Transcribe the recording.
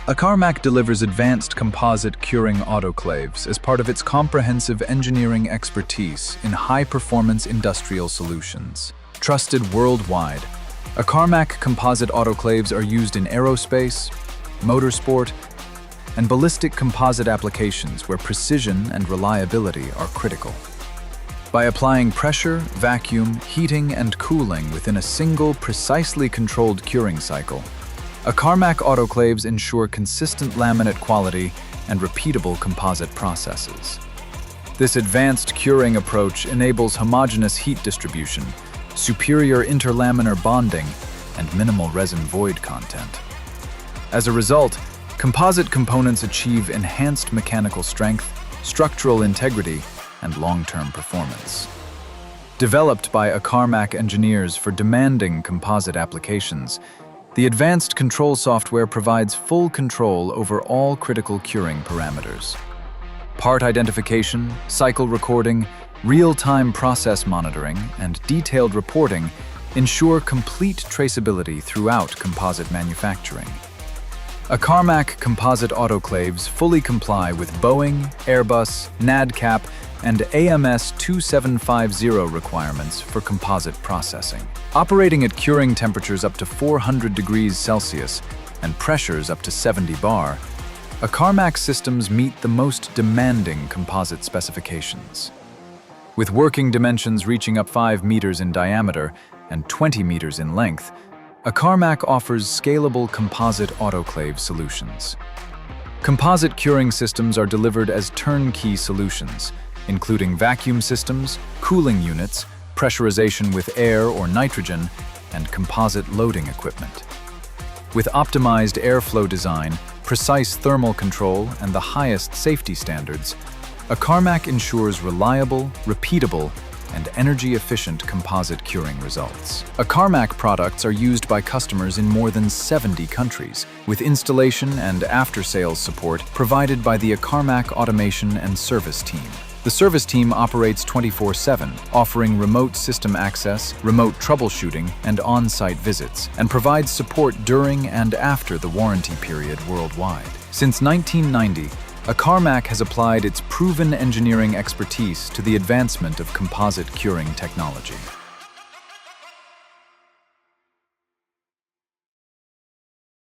Akarmak delivers advanced composite curing autoclaves as part of its comprehensive engineering expertise in high-performance industrial solutions. Trusted worldwide, Akarmak composite autoclaves are used in aerospace, motorsport, and ballistic composite applications where precision and reliability are critical. By applying pressure, vacuum, heating, and cooling within a single, precisely controlled curing cycle, Akarmak autoclaves ensure consistent laminate quality and repeatable composite processes. This advanced curing approach enables homogeneous heat distribution, superior interlaminar bonding, and minimal resin void content. As a result, composite components achieve enhanced mechanical strength, structural integrity, and long-term performance. Developed by Akarmak engineers for demanding composite applications, the advanced control software provides full control over all critical curing parameters. Part identification, cycle recording, real-time process monitoring, and detailed reporting ensure complete traceability throughout composite manufacturing. Akarmak composite autoclaves fully comply with Boeing, Airbus, NADCAP, and AMS 2750 requirements for composite processing. Operating at curing temperatures up to 400 degrees Celsius and pressures up to 70 bar, Akarmak systems meet the most demanding composite specifications. With working dimensions reaching up 5 meters in diameter and 20 meters in length, Akarmak offers scalable composite autoclave solutions. Composite curing systems are delivered as turnkey solutions, including vacuum systems, cooling units, pressurization with air or nitrogen, and composite loading equipment. With optimized airflow design, precise thermal control, and the highest safety standards, Akarmak ensures reliable, repeatable, and energy-efficient composite curing results. Akarmak products are used by customers in more than 70 countries, with installation and after-sales support provided by the Akarmak Automation and Service Team. The service team operates 24/7, offering remote system access, remote troubleshooting, and on-site visits, and provides support during and after the warranty period worldwide. Since 1990, Akarmak has applied its proven engineering expertise to the advancement of composite curing technology.